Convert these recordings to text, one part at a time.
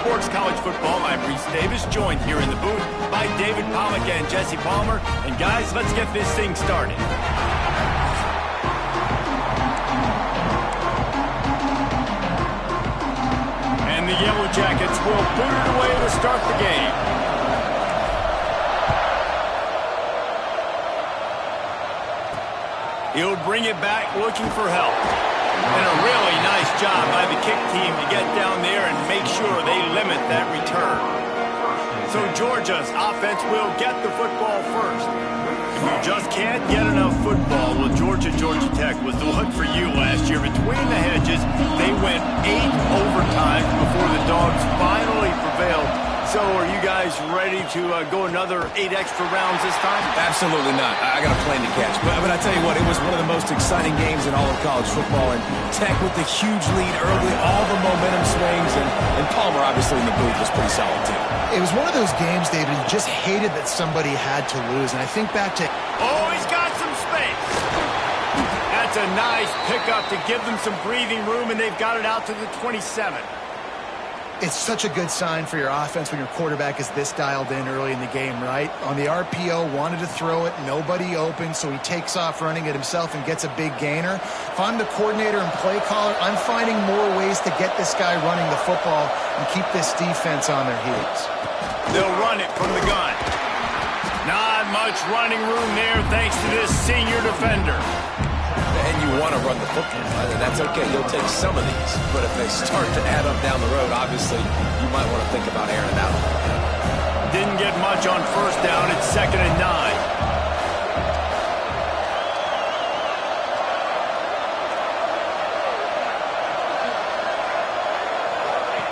Sports College Football. I'm Reese Davis, joined here in the booth by David Pollack and Jesse Palmer. And guys, let's get this thing started. And the Yellow Jackets will boot it away to start the game. He'll bring it back looking for help. And a really nice job by the kick team to get down there and make sure they limit that return. So Georgia's offense will get the football first. If you just can't get enough football, well, Georgia Tech was the one for you last year. Between the hedges, they went 8 overtimes before the Dogs finally prevailed. So are you guys ready to go another 8 extra rounds this time? Absolutely not. I got a plane to catch. But I tell you what, it was one of the most exciting games in all of college football. And Tech with the huge lead early, all the momentum swings. And Palmer, obviously, in the booth was pretty solid, too. It was one of those games, David, you just hated that somebody had to lose. And I think back to... Oh, he's got some space. That's a nice pickup to give them some breathing room, and they've got it out to the 27. It's such a good sign for your offense when your quarterback is this dialed in early in the game, right? On the RPO, wanted to throw it, nobody open, so he takes off running it himself and gets a big gainer. If I'm the coordinator and play caller, I'm finding more ways to get this guy running the football and keep this defense on their heels. They'll run it from the gun. Not much running room there thanks to this senior defender. And you want to run the football. That's okay. You'll take some of these. But if they start to add up down the road, obviously, you might want to think about airing it out. Didn't get much on first down. It's 2nd and 9.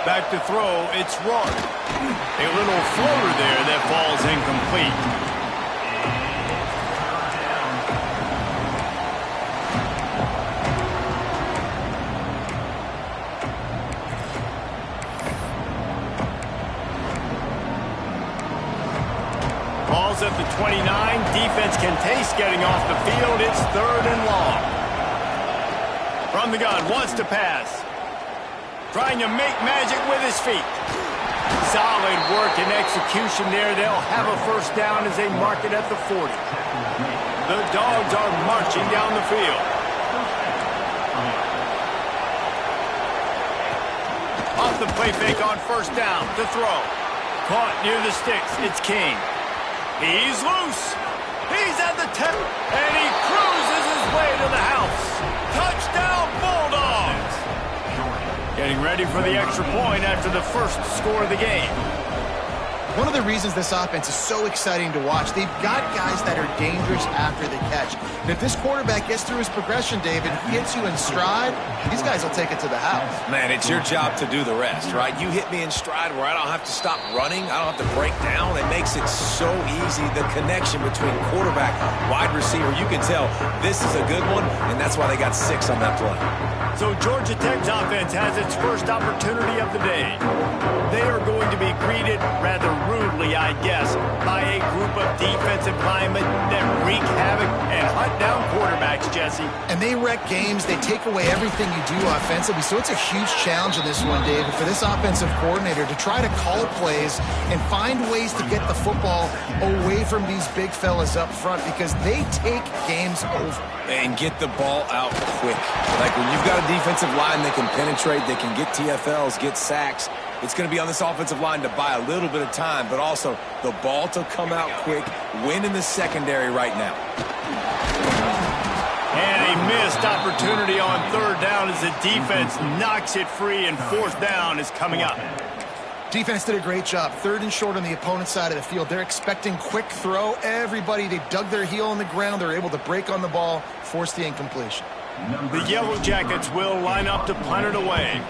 Back to throw. It's Rourke. A little floater there that falls incomplete. Ball's at the 29. Defense can taste getting off the field. It's 3rd and long. From the gun, wants to pass. Trying to make magic with his feet. Solid work and execution there. They'll have a first down as they mark it at the 40. The Dogs are marching down the field. Off the play fake on first down. To throw. Caught near the sticks. It's King. He's loose. He's at the 10. And he cruises his way to the house. Touchdown, Bulldogs. Getting ready for the extra point after the first score of the game. One of the reasons this offense is so exciting to watch, they've got guys that are dangerous after the catch. And if this quarterback gets through his progression, David, hits you in stride, these guys will take it to the house. Man, it's your job to do the rest, right? You hit me in stride where I don't have to stop running. I don't have to break down. It makes it so easy. The connection between quarterback, wide receiver, you can tell this is a good one, and that's why they got 6 on that play. So Georgia Tech's offense has its first opportunity of the day. They are going to be greeted rather rudely, I guess, by a group of defensive linemen that wreak havoc and hunt down quarterbacks, Jesse. And they wreck games. They take away everything you do offensively. So it's a huge challenge in this one, David, for this offensive coordinator to try to call plays and find ways to get the football away from these big fellas up front because they take games over. And get the ball out quick. Like when you've got a defensive line that can penetrate, they can get TFLs, get sacks, it's going to be on this offensive line to buy a little bit of time, but also the ball to come out quick, win in the secondary right now. And a missed opportunity on 3rd down as the defense knocks it free, and 4th down is coming up. Defense did a great job. 3rd and short on the opponent's side of the field. They're expecting quick throw. Everybody, they dug their heel on the ground. They're able to break on the ball, force the incompletion. The Yellow Jackets will line up to punt it away.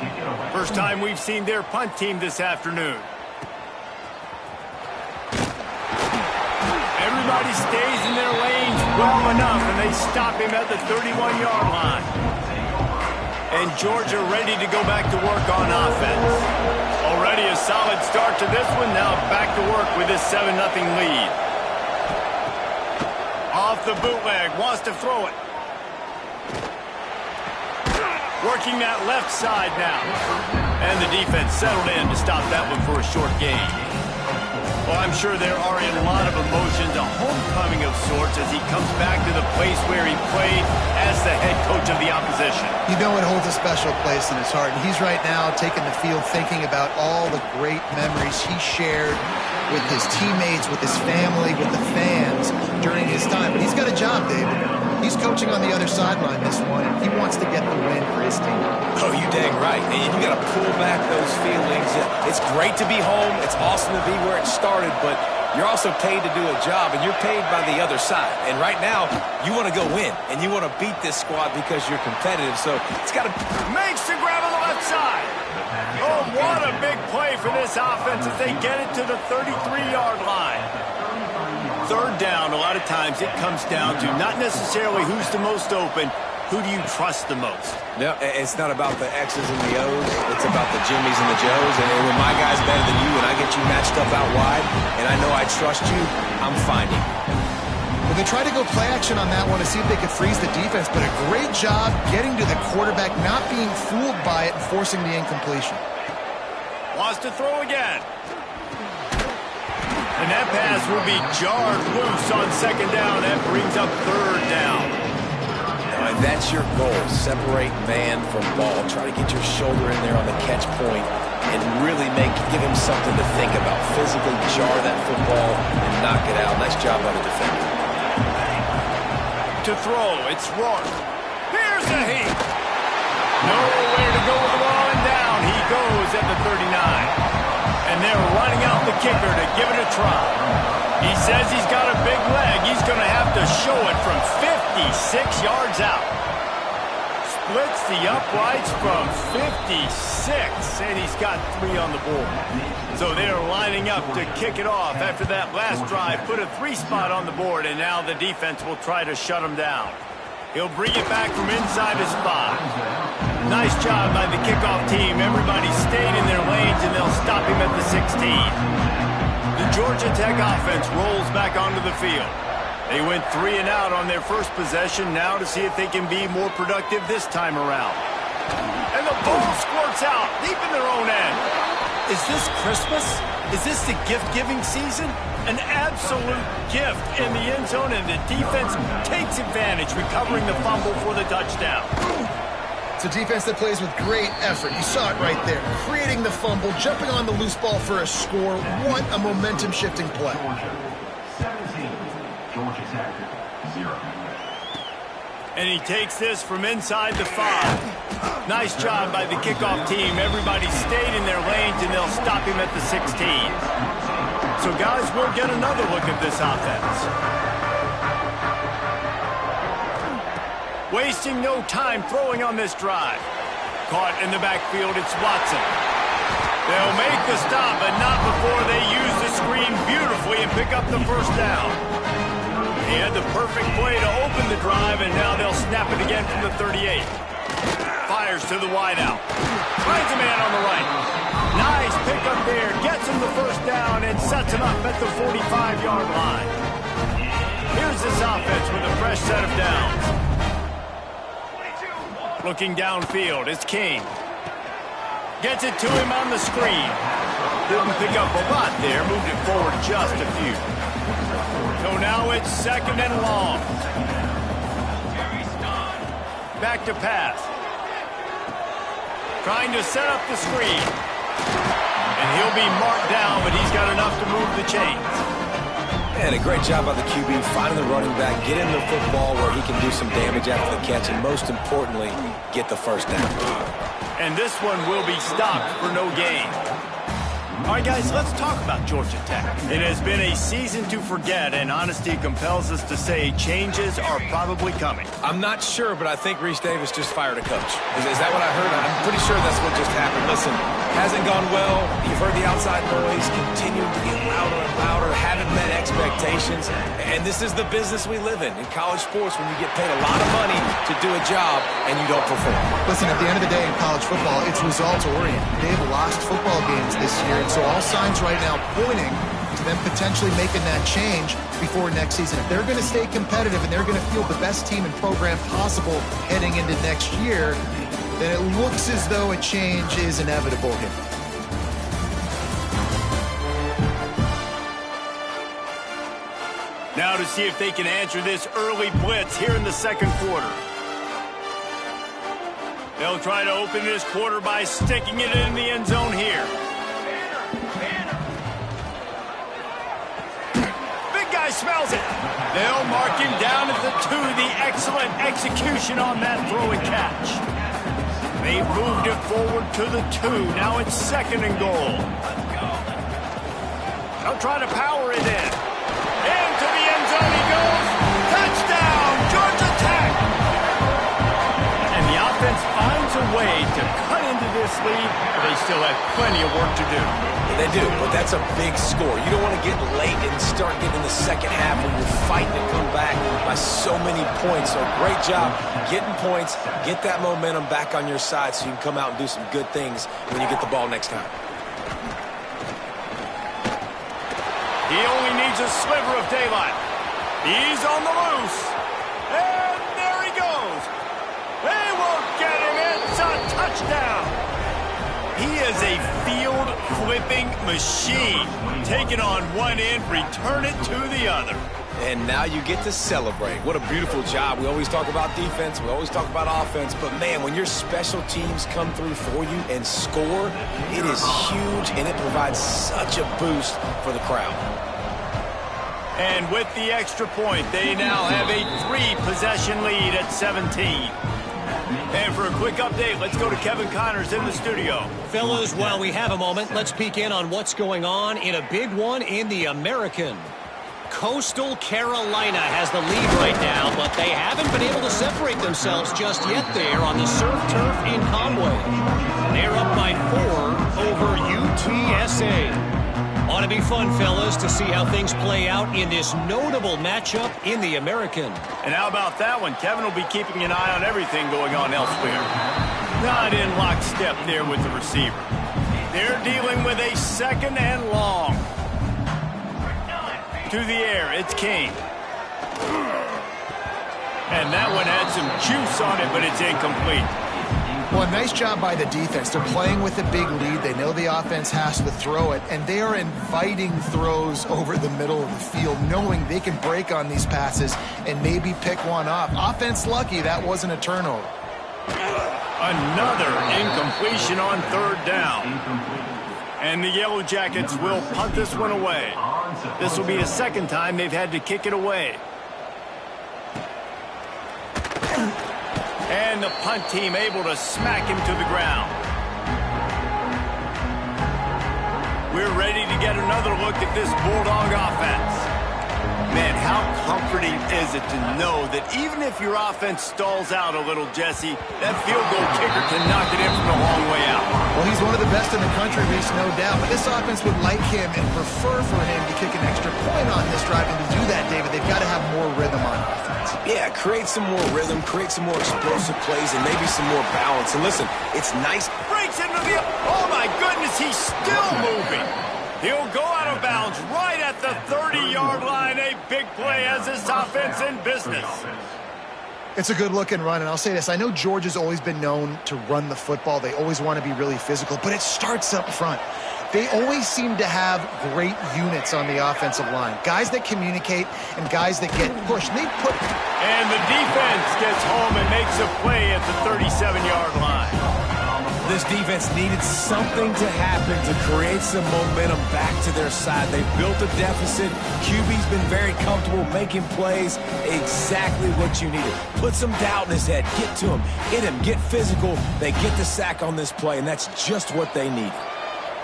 First time we've seen their punt team this afternoon. Everybody stays in their lanes well enough, and they stop him at the 31-yard line. And Georgia ready to go back to work on offense. Already a solid start to this one. Now back to work with this 7-0 lead. Off the bootleg, wants to throw it. Working that left side now. And the defense settled in to stop that one for a short gain. Well, I'm sure there are a lot of emotions, a homecoming of sorts, as he comes back to the place where he played as the head coach of the opposition. You know it holds a special place in his heart, and he's right now taking the field thinking about all the great memories he shared with his teammates, with his family, with the fans during his time. But he's got a job, David. He's coaching on the other sideline this one, and he wants to get the win for his team. Oh, you dang right. And you got to pull back those feelings. It's great to be home. It's awesome to be where it started, but you're also paid to do a job, and you're paid by the other side. And right now, you want to go win, and you want to beat this squad because you're competitive. So it's got to... Makes the grab on the left side. Oh, what a big play for this offense as they get it to the 33-yard line. Third down, a lot of times it comes down to not necessarily who's the most open, who do you trust the most? No, it's not about the X's and the O's. It's about the Jimmies and the Joes. And when my guy's better than you and I get you matched up out wide and I know I trust you, I'm finding. Well, they tried to go play action on that one to see if they could freeze the defense, but a great job getting to the quarterback, not being fooled by it and forcing the incompletion. Wants to throw again. And that pass will be jarred loose on second down. That brings up third down. And that's your goal. Separate man from ball. Try to get your shoulder in there on the catch point and really give him something to think about. Physically jar that football and knock it out. Nice job by the defender. To throw, it's Rourke. Here's the heat. Nowhere to go with the ball, and down he goes at the 39. And they're running out the kicker to give it a try. He says he's got a big leg. He's going to have to show it from 56 yards out. Splits the uprights from 56, and he's got 3 on the board. So they're lining up to kick it off after that last drive. Put a 3 spot on the board, and now the defense will try to shut him down. He'll bring it back from inside his 5. Nice job by the kickoff team. Everybody stayed in their lanes, and they'll stop him at the 16. The Georgia Tech offense rolls back onto the field. They went 3 and out on their first possession, now to see if they can be more productive this time around. And the ball squirts out deep in their own end. Is this Christmas? Is this the gift-giving season? An absolute gift in the end zone, and the defense takes advantage, recovering the fumble for the touchdown. It's a defense that plays with great effort. You saw it right there. Creating the fumble, jumping on the loose ball for a score. What a momentum-shifting play. And he takes this from inside the 5. Nice job by the kickoff team. Everybody stayed in their lanes, and they'll stop him at the 16. So, guys, we'll get another look at this offense. Wasting no time throwing on this drive. Caught in the backfield, it's Watson. They'll make the stop, but not before they use the screen beautifully and pick up the first down. He had the perfect play to open the drive, and now they'll snap it again from the 38. Fires to the wideout. Finds a man on the right. Nice pickup there. Gets him the first down and sets him up at the 45-yard line. Here's this offense with a fresh set of downs. Looking downfield, it's King. Gets it to him on the screen. Didn't pick up a lot there. Moved it forward just a few. So now it's second and long. Back to pass. Trying to set up the screen. And he'll be marked down, but he's got enough to move the chains. And a great job by the QB, finding the running back, get him the football where he can do some damage after the catch, and most importantly, get the first down. And this one will be stopped for no gain. All right, guys, let's talk about Georgia Tech. It has been a season to forget, and honesty compels us to say changes are probably coming. I'm not sure, but I think Reese Davis just fired a coach. Is that what I heard? I'm pretty sure that's what just happened. Listen, hasn't gone well. You've heard the outside noise, continuing to get louder and louder, haven't met expectations. And this is the business we live in college sports, when you get paid a lot of money to do a job and you don't perform. Listen, at the end of the day in college football, it's results-oriented. They've lost football games this year, and so all signs right now pointing to them potentially making that change before next season. If they're going to stay competitive and they're going to field the best team and program possible heading into next year, then it looks as though a change is inevitable here. Now to see if they can answer this early blitz here in the second quarter. They'll try to open this quarter by sticking it in the end zone here. Big guy smells it. They'll mark him down at the 2. The excellent execution on that throw and catch. They moved it forward to the 2. Now it's 2nd and goal. They'll try to power it in. Into the end zone he goes. Touchdown, Georgia Tech. And the offense finds a way to cut into this lead, but they still have plenty of work to do. They do, but that's a big score. You don't want to get late and start getting the second half when you're fighting to come back by so many points. So great job getting points, get that momentum back on your side so you can come out and do some good things when you get the ball next time. He only needs a sliver of daylight. He's on the loose. And there he goes. They won't get him. It's a touchdown. He is a field-flipping machine. Take it on one end, return it to the other. And now you get to celebrate. What a beautiful job. We always talk about defense. We always talk about offense. But, man, when your special teams come through for you and score, it is huge, and it provides such a boost for the crowd. And with the extra point, they now have a 3-possession lead at 17. And for a quick update, let's go to Kevin Connors in the studio. Fellas, while we have a moment, let's peek in on what's going on in a big one in the American. Coastal Carolina has the lead right now, but they haven't been able to separate themselves just yet there on the surf turf in Conway. They're up by 4 over UTSA. Ought to be fun, fellas, to see how things play out in this notable matchup in the American. And how about that one? Kevin will be keeping an eye on everything going on elsewhere. Not in lockstep there with the receiver. They're dealing with a 2nd and long. To the air, it's King. And that one had some juice on it, but it's incomplete. Well, nice job by the defense. They're playing with a big lead. They know the offense has to throw it, and they are inviting throws over the middle of the field, knowing they can break on these passes and maybe pick one off. Offense lucky that wasn't a turnover. Another incompletion on 3rd down. And the Yellow Jackets will punt this one away. This will be the 2nd time they've had to kick it away. And the punt team able to smack him to the ground. We're ready to get another look at this Bulldog offense. Man, how comforting is it to know that even if your offense stalls out a little, Jesse, that field goal kicker can knock it in from a long way out. Well, he's one of the best in the country, Reese, no doubt. But this offense would like him and prefer for him to kick an extra point on this drive. And to do that, David, they've got to have more rhythm on offense. Yeah, create some more rhythm, create some more explosive plays, and maybe some more balance. And listen, it's nice. Breaks into the... Oh, my goodness, he's still moving. He'll go out of bounds right at the 30-yard line. A big play as this offense in business. It's a good-looking run, and I'll say this. I know Georgia's always been known to run the football. They always want to be really physical, but it starts up front. They always seem to have great units on the offensive line. Guys that communicate and guys that get pushed. And the defense gets home and makes a play at the 37-yard line. This defense needed something to happen to create some momentum back to their side. They built a deficit. QB's been very comfortable making plays. Exactly what you needed. Put some doubt in his head. Get to him. Hit him. Get physical. They get the sack on this play, and that's just what they needed.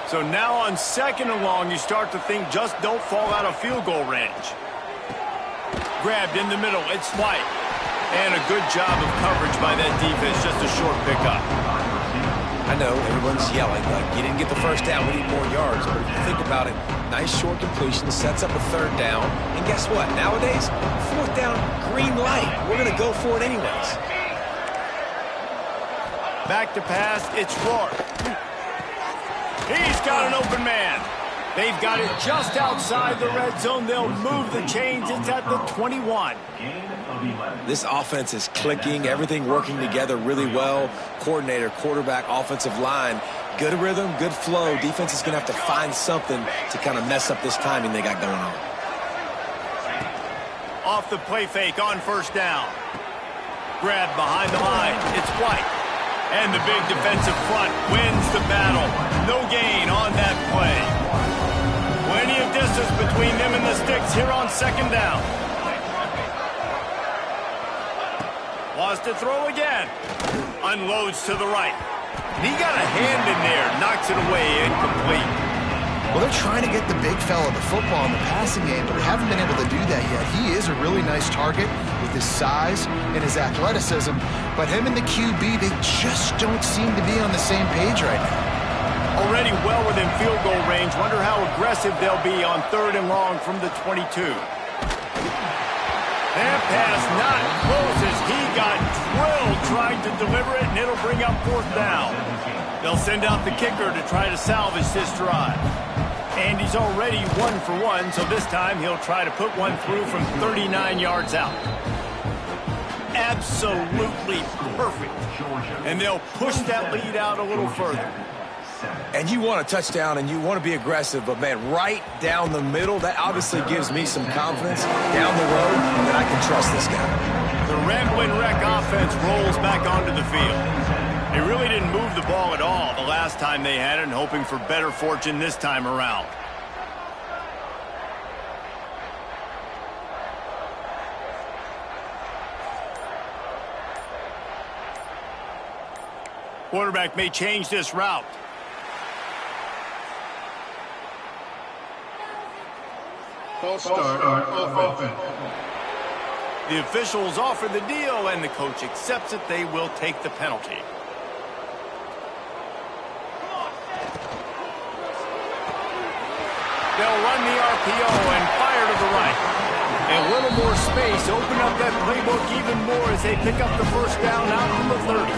So now on 2nd and long, you start to think just don't fall out of field goal range. Grabbed in the middle. It's White. And a good job of coverage by that defense. Just a short pickup. I know everyone's yelling like you didn't get the first down, we need more yards. But if you think about it, nice short completion, sets up a 3rd down. And guess what? Nowadays, 4th down, green light. We're going to go for it anyways. Back to pass, it's Rourke. He's got an open man. They've got it just outside the red zone. They'll move the chains. It's at the 21. This offense is clicking, everything working together really well. Coordinator, quarterback, offensive line, good rhythm, good flow. Defense is going to have to find something to kind of mess up this timing they got going on. Off the play fake on first down. Grab behind the line. It's White. And the big defensive front wins the battle. No gain on that play. Plenty of distance between them and the sticks here on second down. Wants to throw again. Unloads to the right. He got a hand in there. Knocks it away. Incomplete. Well, they're trying to get the big fella the football in the passing game, but they haven't been able to do that yet. He is a really nice target with his size and his athleticism, but him and the QB, they just don't seem to be on the same page right now. Already well within field goal range. Wonder how aggressive they'll be on 3rd and long from the 22. That pass not close as he got drilled trying to deliver it, and it'll bring up 4th down. They'll send out the kicker to try to salvage this drive. And he's already 1 for 1, so this time he'll try to put one through from 39 yards out. Absolutely perfect. And they'll push that lead out a little further. And you want a touchdown and you want to be aggressive, but, man, right down the middle, that obviously gives me some confidence down the road that I can trust this guy. The Ramblin' Wreck offense rolls back onto the field. They really didn't move the ball at all the last time they had it, and hoping for better fortune this time around. Quarterback may change this route. False start offense. The officials offer the deal, and the coach accepts it. They will take the penalty. They'll run the RPO and fire to the right. A little more space, open up that playbook even more as they pick up the first down out from the 30.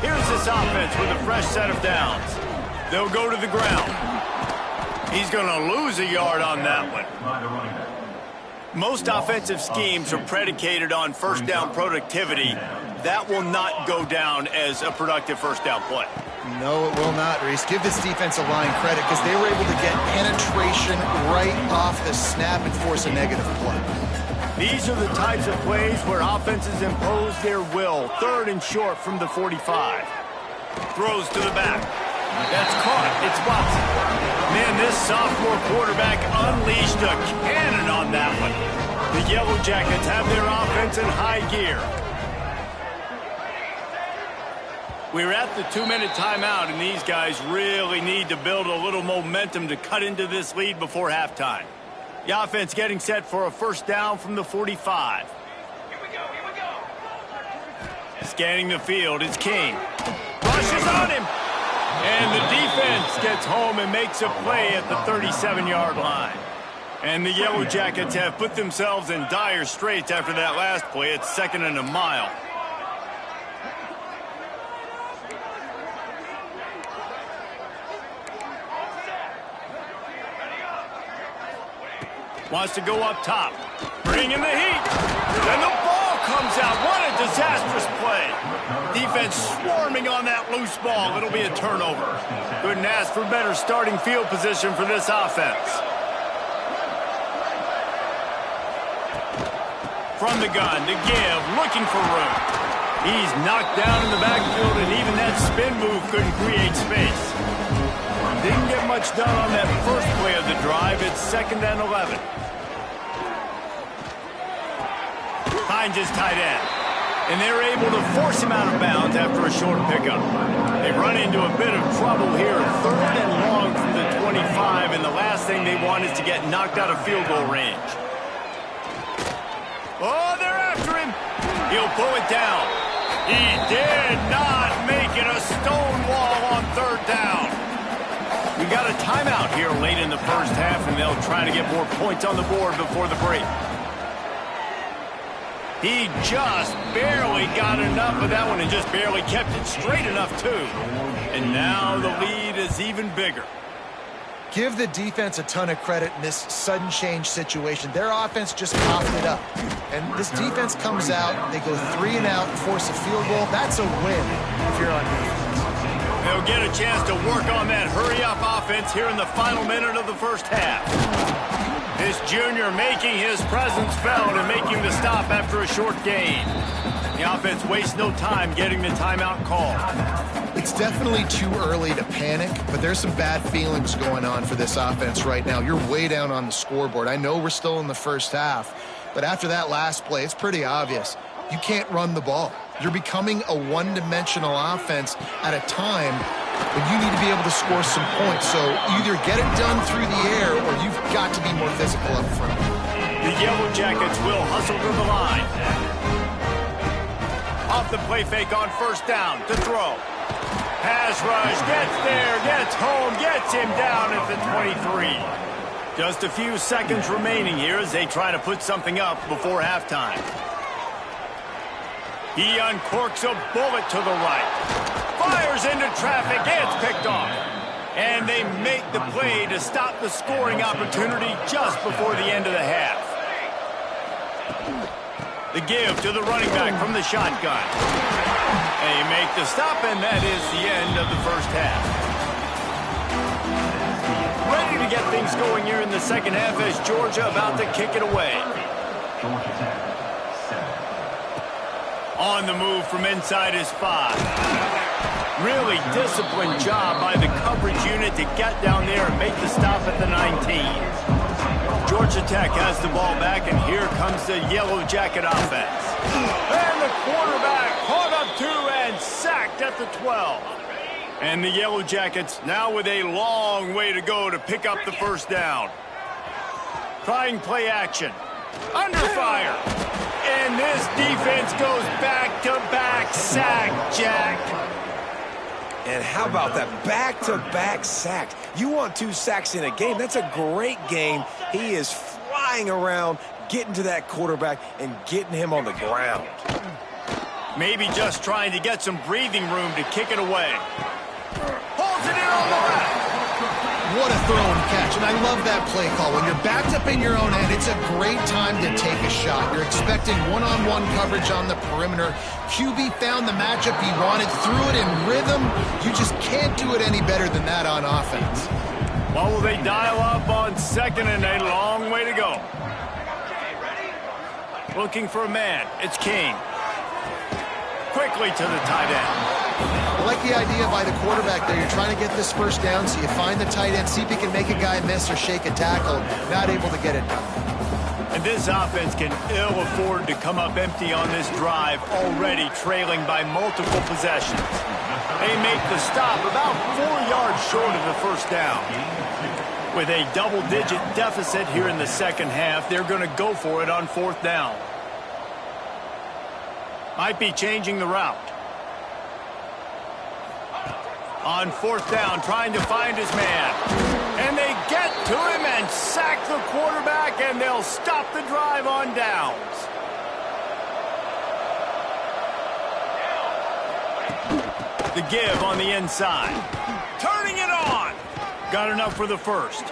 Here's this offense with a fresh set of downs. They'll go to the ground. He's going to lose a yard on that one. Most offensive schemes are predicated on first down productivity. That will not go down as a productive first down play. No, it will not, Reese. Give this defensive line credit because they were able to get penetration right off the snap and force a negative play. These are the types of plays where offenses impose their will. 3rd and short from the 45. Throws to the back. That's caught. It's Watson. Man, this sophomore quarterback unleashed a cannon on that one. The Yellow Jackets have their offense in high gear. We're at the 2-minute timeout, and these guys really need to build a little momentum to cut into this lead before halftime. The offense getting set for a first down from the 45. Here we go. Scanning the field, it's King. Rushes on him. And the defense gets home and makes a play at the 37-yard line. And the Yellow Jackets have put themselves in dire straits after that last play. It's 2nd and a mile. Wants to go up top. Bring in the heat. And the ball comes out. What a disastrous play. Defense swarming on that loose ball. It'll be a turnover. Couldn't ask for better starting field position for this offense. From the gun to give, looking for room. He's knocked down in the backfield, and even that spin move couldn't create space. Didn't get much done on that first play of the drive. It's 2nd and 11. Finds his tight end. And they're able to force him out of bounds after a short pickup. They've run into a bit of trouble here. 3rd and long from the 25, and the last thing they want is to get knocked out of field goal range. Oh, they're after him. He'll pull it down. He did not make it a stone wall on 3rd down. We got a timeout here late in the first half, and they'll try to get more points on the board before the break. He just barely got enough of that one and just barely kept it straight enough, too. And now the lead is even bigger. Give the defense a ton of credit in this sudden change situation. Their offense just coughed it up. And this defense comes out, they go 3 and out, force a field goal. That's a win if you're on defense. They'll get a chance to work on that hurry-up offense here in the final minute of the first half. This junior making his presence felt and making the stop after a short gain. The offense wastes no time getting the timeout call. It's definitely too early to panic, but there's some bad feelings going on for this offense right now. You're way down on the scoreboard. I know we're still in the first half, but after that last play, it's pretty obvious. You can't run the ball. You're becoming a one-dimensional offense at a time when you need to be able to score some points. So either get it done through the air or you've got to be more physical up front. The Yellow Jackets will hustle to the line. Off the play fake on first down to throw. Pass rush, gets there, gets home, gets him down at the 23. Just a few seconds remaining here as they try to put something up before halftime. He uncorks a bullet to the right. Fires into traffic, it's picked off. And they make the play to stop the scoring opportunity just before the end of the half. The give to the running back from the shotgun. They make the stop, and that is the end of the first half. Ready to get things going here in the second half as Georgia about to kick it away. On the move from inside his 5. Really disciplined job by the coverage unit to get down there and make the stop at the 19. Georgia Tech has the ball back, and here comes the Yellow Jacket offense. And the quarterback caught up 2 and sacked at the 12. And the Yellow Jackets now with a long way to go to pick up the first down. Trying play action. Under fire. And this defense goes back-to-back sack, Jack. And how about that back-to-back sack? You want 2 sacks in a game. That's a great game. He is flying around, getting to that quarterback and getting him on the ground. Maybe just trying to get some breathing room to kick it away. Holds it in on the left. What a throw and catch, and I love that play call. When you're backed up in your own end, it's a great time to take a shot. You're expecting one-on-one coverage on the perimeter. QB found the matchup he wanted, threw it in rhythm. You just can't do it any better than that on offense. Well, will they dial up on second and a long way to go? Looking for a man. It's King. Quickly to the tight end. I like the idea by the quarterback there. You're trying to get this first down, so you find the tight end, see if he can make a guy miss or shake a tackle. Not able to get it done. And this offense can ill afford to come up empty on this drive, already trailing by multiple possessions. They make the stop about 4 yards short of the first down. With a double-digit deficit here in the second half, they're going to go for it on 4th down. Might be changing the route. On 4th down, trying to find his man. And they get to him and sack the quarterback, and they'll stop the drive on downs. The give on the inside. Turning it on. Got enough for the first.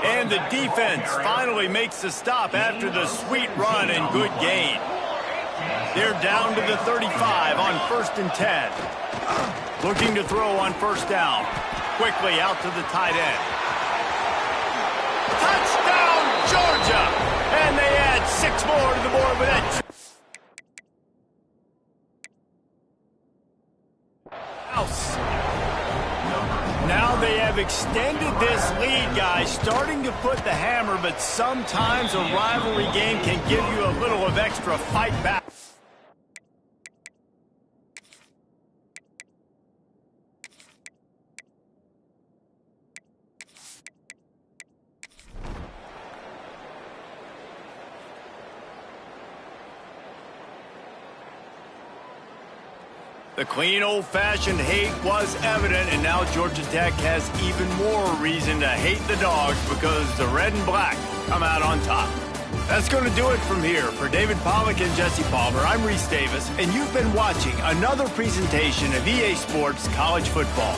And the defense finally makes the stop after the sweet run and good gain. They're down to the 35 on 1st and 10. Looking to throw on 1st down. Quickly out to the tight end. Touchdown, Georgia! And they add 6 more to the board with that. Now they have extended this lead, guys, starting to put the hammer, but sometimes a rivalry game can give you a little of extra fight back. The clean, old-fashioned hate was evident, and now Georgia Tech has even more reason to hate the Dogs because the red and black come out on top. That's going to do it from here. For David Pollack and Jesse Palmer, I'm Reese Davis, and you've been watching another presentation of EA Sports College Football.